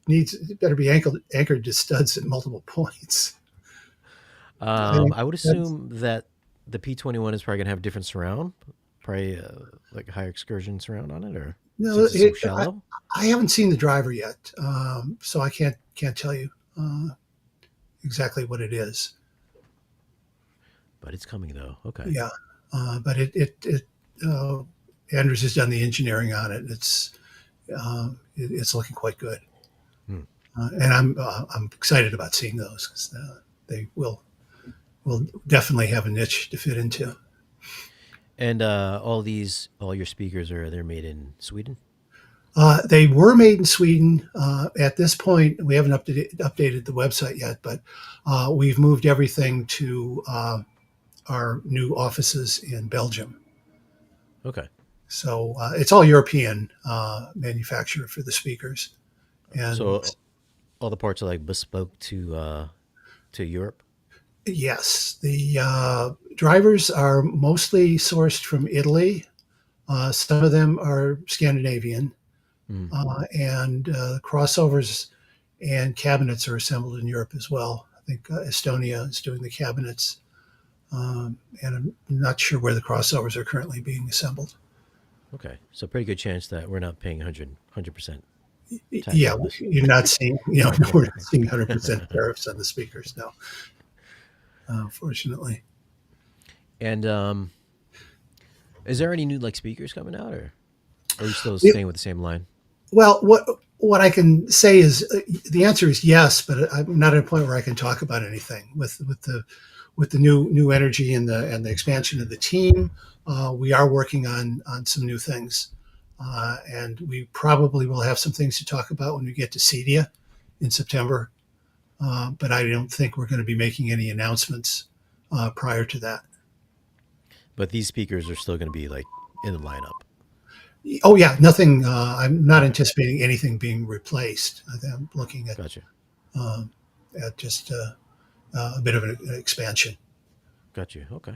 Speaker 2: it better be anchored to studs at multiple points. I think
Speaker 1: I would
Speaker 2: that's
Speaker 1: assume that the P21 is probably going to have different surround, probably like a higher excursion surround on it, or
Speaker 2: no.
Speaker 1: since it's so shallow.
Speaker 2: I haven't seen the driver yet, so I can't tell you exactly what it is.
Speaker 1: But it's coming though. Okay.
Speaker 2: Yeah, but uh, Andrews has done the engineering on it. It's looking quite good,
Speaker 1: Hmm.
Speaker 2: and I'm excited about seeing those because they will definitely have a niche to fit into.
Speaker 1: And all your speakers they're made in Sweden.
Speaker 2: They were made in Sweden. At this point, we haven't updated the website yet, but we've moved everything to our new offices in Belgium.
Speaker 1: Okay.
Speaker 2: So it's all European manufacturer for the speakers. And
Speaker 1: So all the parts are like bespoke to Europe.
Speaker 2: yes, the drivers are mostly sourced from Italy. Some of them are Scandinavian,
Speaker 1: Mm.
Speaker 2: and crossovers and cabinets are assembled in Europe as well. I think Estonia is doing the cabinets, and I'm not sure where the crossovers are currently being assembled.
Speaker 1: Okay. So pretty good chance that we're not paying 100%. tax
Speaker 2: Yeah,
Speaker 1: on this.
Speaker 2: you're not seeing, we're not seeing 100% tariffs on the speakers. No, fortunately.
Speaker 1: And is there any new like speakers coming out, or are you still
Speaker 2: Yeah,
Speaker 1: staying with the same line?
Speaker 2: well, what I can say is the answer is yes, but I'm not at a point where I can talk about anything with the new energy and the expansion of the team. We are working on some new things, and we probably will have some things to talk about when we get to CEDIA in September. But I don't think we're going to be making any announcements prior to that.
Speaker 1: But these speakers are still going to be like in the lineup.
Speaker 2: Oh yeah, nothing. I'm not
Speaker 1: Okay,
Speaker 2: anticipating anything being replaced. I'm looking
Speaker 1: gotcha,
Speaker 2: um, at just a bit of an expansion.
Speaker 1: got you. Okay,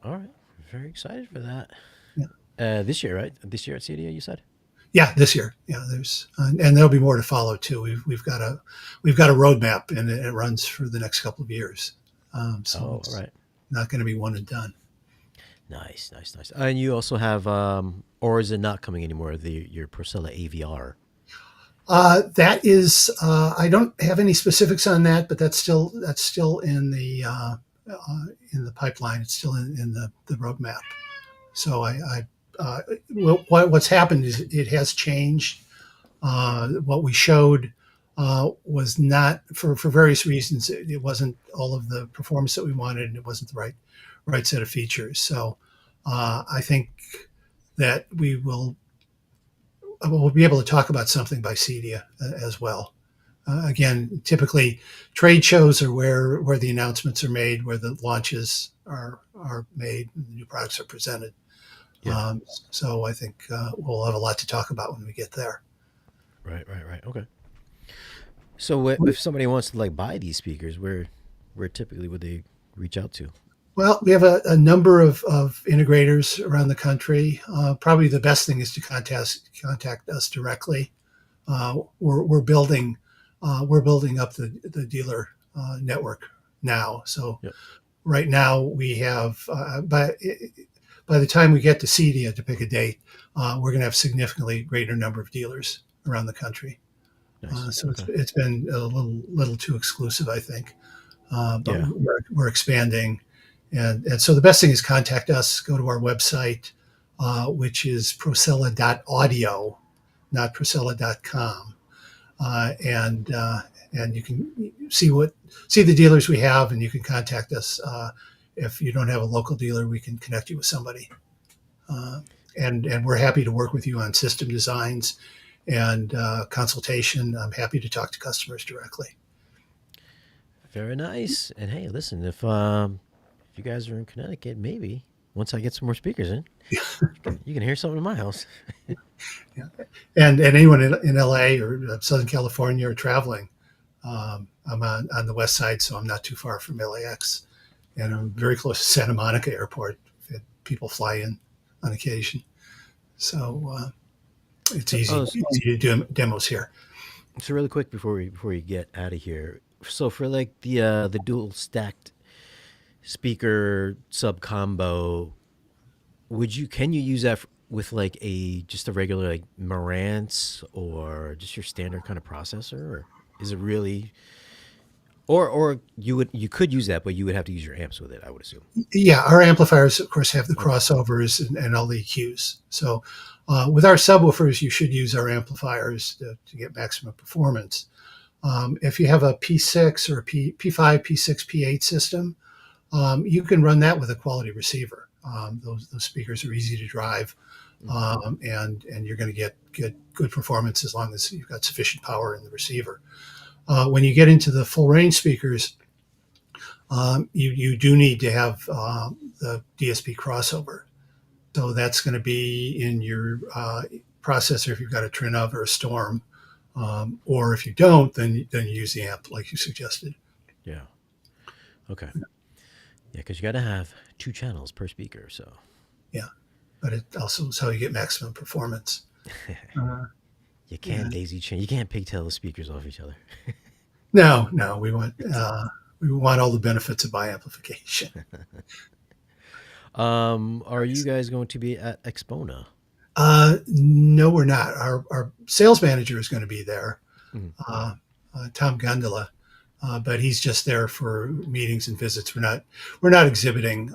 Speaker 1: all right. Very excited for that.
Speaker 2: Yeah,
Speaker 1: This year, right? This year at CDA, you said.
Speaker 2: yeah, this year. Yeah, there's and there'll be more to follow too. We've got a roadmap and it runs for the next couple of years. So
Speaker 1: Oh, all
Speaker 2: it's
Speaker 1: right.
Speaker 2: not going to be one and done.
Speaker 1: Nice, nice, nice. And you also have, or is it not coming anymore? Your Procella AVR.
Speaker 2: That is, I don't have any specifics on that, but that's still in the pipeline. It's still in the roadmap. So what's happened is it has changed. What we showed was not for various reasons. It wasn't all of the performance that we wanted, and it wasn't the right set of features. So I think that we'll be able to talk about something by CEDIA as well. Again, typically trade shows are where the announcements are made, where the launches are made, and the new products are presented.
Speaker 1: Yeah.
Speaker 2: So I think we'll have a lot to talk about when we get there.
Speaker 1: Right, right, right. Okay. So if somebody wants to like buy these speakers, where typically would they reach out to?
Speaker 2: Well, we have a number of integrators around the country. Probably the best thing is to contact us directly. We're building up the dealer network now. So
Speaker 1: Yep.
Speaker 2: right now we have by the time we get to CEDIA to pick a date, we're going to have significantly greater number of dealers around the country.
Speaker 1: Nice.
Speaker 2: So it's
Speaker 1: Okay.
Speaker 2: it's been a little too exclusive, I think. But
Speaker 1: Yeah.
Speaker 2: we're expanding, and so the best thing is contact us. Go to our website, which is procella.audio, not procella.com, and you can see the dealers we have, and you can contact us. If you don't have a local dealer, we can connect you with somebody, uh, and we're happy to work with you on system designs and consultation. I'm happy to talk to customers directly.
Speaker 1: Very nice. And hey, listen, if you guys are in Connecticut, maybe once I get some more speakers in, you can hear something in my house.
Speaker 2: Yeah. And anyone in LA or Southern California or traveling, I'm on the west side, so I'm not too far from LAX, and I'm very close to Santa Monica Airport. People fly in on occasion, so it's easy
Speaker 1: Oh,
Speaker 2: easy to do demos here.
Speaker 1: so really quick before we get out of here. So for like the dual stacked speaker sub combo, can you use that with like a just a regular like Marantz or just your standard kind of processor, or is it really, or you could use that, but you would have to use your amps with it, I would assume.
Speaker 2: Yeah, our amplifiers, of course, have the
Speaker 1: Okay.
Speaker 2: crossovers and all the EQs. So with our subwoofers, you should use our amplifiers to get maximum performance. If you have a P6 or a P5, P6, P8 system, you can run that with a quality receiver. Those speakers are easy to drive,
Speaker 1: Hmm.
Speaker 2: and you're going to get good performance as long as you've got sufficient power in the receiver. When you get into the full range speakers, you do need to have the DSP crossover. So that's going to be in your processor if you've got a Trinov or a Storm, or if you don't, then you use the amp like you suggested.
Speaker 1: Yeah. Okay. Yeah, because you got to have two channels per speaker. So
Speaker 2: Yeah, but it also is how you get maximum performance. Uh,
Speaker 1: you can't
Speaker 2: yeah.
Speaker 1: daisy chain. You can't pigtail the speakers off each other.
Speaker 2: No, we want all the benefits of biamplification.
Speaker 1: Are you guys going to be at Expona?
Speaker 2: No, we're not. Our sales manager is going to be there,
Speaker 1: Mhm.
Speaker 2: uh, Tom Gondola, but he's just there for meetings and visits. We're not exhibiting.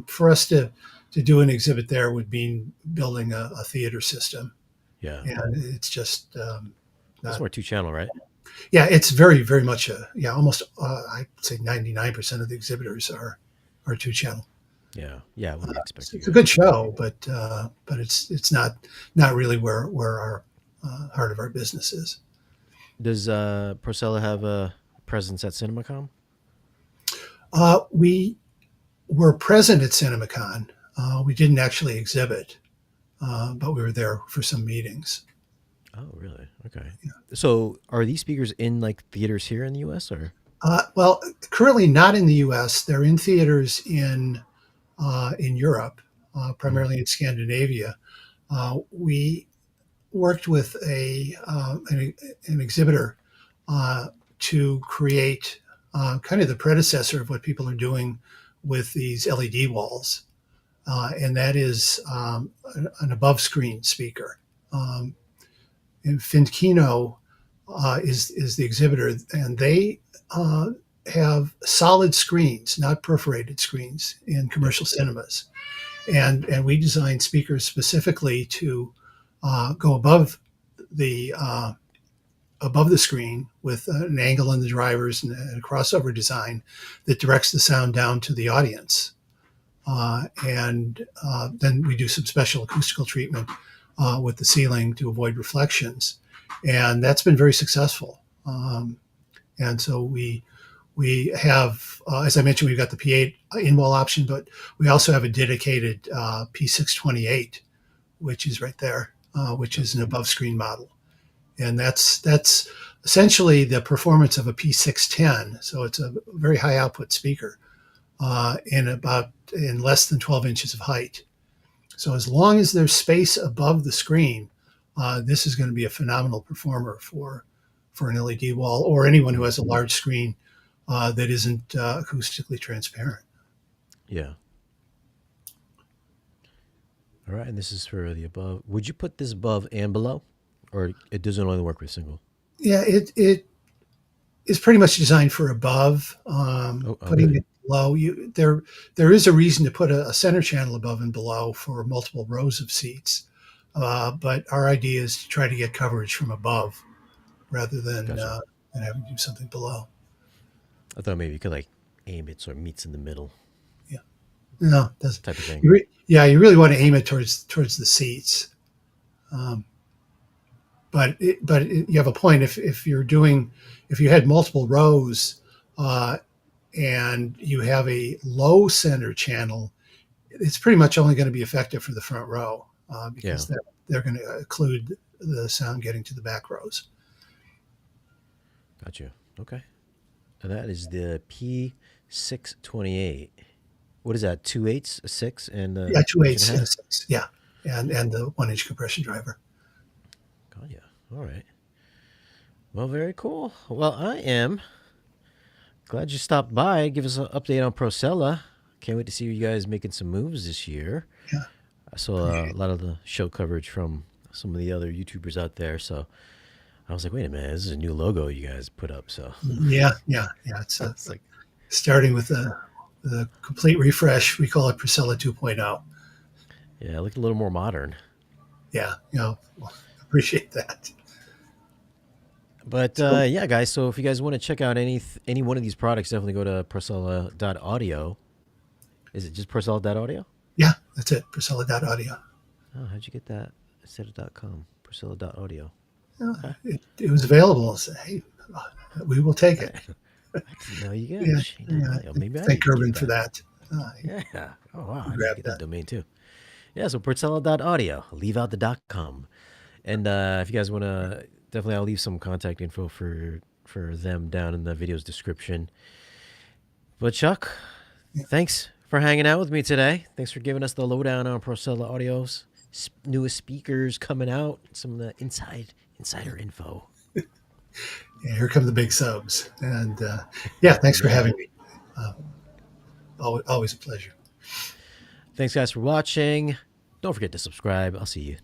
Speaker 2: For us to do an exhibit there would mean building a theater system,
Speaker 1: Yeah.
Speaker 2: and it's just
Speaker 1: It's
Speaker 2: not.
Speaker 1: more two channel, right?
Speaker 2: Yeah, it's very very much a yeah. Almost I'd say 99% of the exhibitors are two channel.
Speaker 1: Yeah. Yeah. I wouldn't expect you
Speaker 2: It's a
Speaker 1: guys
Speaker 2: good
Speaker 1: to be.
Speaker 2: show, but it's not really where our heart of our business is.
Speaker 1: Does Procella have a presence at CinemaCom?
Speaker 2: We were present at CinemaCon. We didn't actually exhibit, but we were there for some meetings.
Speaker 1: Oh, really? Okay. So, are these speakers in like theaters here in the U.S. or?
Speaker 2: Well, currently not in the U.S. They're in theaters in Europe,
Speaker 1: Mhm.
Speaker 2: primarily in Scandinavia. We worked with an exhibitor uh, to create kind of the predecessor of what people are doing with these LED walls, and that is an above screen speaker. Um, and Finkino is the exhibitor, and they have solid screens, not perforated screens, in
Speaker 1: Yep.
Speaker 2: commercial cinemas. And we designed speakers specifically to go the uh, above the screen with an angle in the drivers and a crossover design that directs the sound down to the audience. And then we do some special acoustical treatment with the ceiling to avoid reflections, and that's been very successful. And so we have, as I mentioned, we've got the P8 in-wall option, but we also have a dedicated P628, which is right there, which
Speaker 1: Yep.
Speaker 2: is an above-screen model, and that's essentially the performance of a P610. So it's a very high output speaker in less than 12 inches of height. So as long as there's space above the screen, this is going to be a phenomenal performer for an LED wall or anyone who
Speaker 1: Mhm.
Speaker 2: has a large screen that isn't acoustically transparent.
Speaker 1: Yeah. All right. And this is for the above. Would you put this above and below, or it doesn't only work with single?
Speaker 2: Yeah, it is pretty much designed for above.
Speaker 1: Oh,
Speaker 2: Putting
Speaker 1: really?
Speaker 2: it below, there is a reason to put a center channel above and below for multiple rows of seats. But our idea is to try to get coverage from above rather
Speaker 1: Gotcha.
Speaker 2: than having to do something below.
Speaker 1: I thought maybe you could like aim it so it meets in the middle
Speaker 2: Yeah, no, that's
Speaker 1: type of thing.
Speaker 2: yeah. You really want to aim it towards the seats. Um, but you have a point. If you had multiple rows uh, and you have a low center channel, it's pretty much only going to be effective for the front row
Speaker 1: Yeah.
Speaker 2: because they're going to occlude the sound getting to the back rows.
Speaker 1: Gotcha. Okay. And that is the P628. What is that? Two eighths, a six, and
Speaker 2: Yeah, two
Speaker 1: inch and a
Speaker 2: eighths and a
Speaker 1: half?
Speaker 2: six. Yeah, and the 1 inch compression driver.
Speaker 1: God, yeah. All right. Well, very cool. Well, I am glad you stopped by. Give us an update on Procella. Can't wait to see you guys making some moves this year.
Speaker 2: Yeah,
Speaker 1: I saw a
Speaker 2: appreciate
Speaker 1: lot of the show coverage from some of the other YouTubers out there. So I was like, wait a minute, this is a new logo you guys put up. So
Speaker 2: it. Yeah. It's
Speaker 1: it's like,
Speaker 2: starting with the complete refresh. We call it Procella 2.0.
Speaker 1: yeah, it looked a little more modern.
Speaker 2: Yeah, well, appreciate that.
Speaker 1: But
Speaker 2: So
Speaker 1: yeah, guys. So if you guys want to check out any one of these products, definitely go to Procella.audio. Is it just Procella.audio?
Speaker 2: yeah, that's it. Procella.audio.
Speaker 1: Oh, how'd you get that instead of .com? Procella.audio. Okay.
Speaker 2: It was available. So, hey, we will take
Speaker 1: I,
Speaker 2: it.
Speaker 1: I didn't know you guys.
Speaker 2: Yeah, yeah.
Speaker 1: Shane.audio. Maybe I
Speaker 2: Thank
Speaker 1: need to get
Speaker 2: Urban for
Speaker 1: that.
Speaker 2: that.
Speaker 1: Yeah. Oh wow,
Speaker 2: He
Speaker 1: I need to
Speaker 2: grabbed
Speaker 1: get that
Speaker 2: that.
Speaker 1: domain too. Yeah. So Procella.audio. Leave out the .com. And if you guys want to, definitely I'll leave some contact info for them down in the video's description. But Chuck,
Speaker 2: Yeah.
Speaker 1: thanks for hanging out with me today. Thanks for giving us the lowdown on Procella Audio's newest speakers coming out, some of the insider info.
Speaker 2: Yeah, here come the big subs. And yeah, thanks for
Speaker 1: Yeah.
Speaker 2: having me. Uh, always a pleasure.
Speaker 1: Thanks guys for watching. Don't forget to subscribe. I'll see you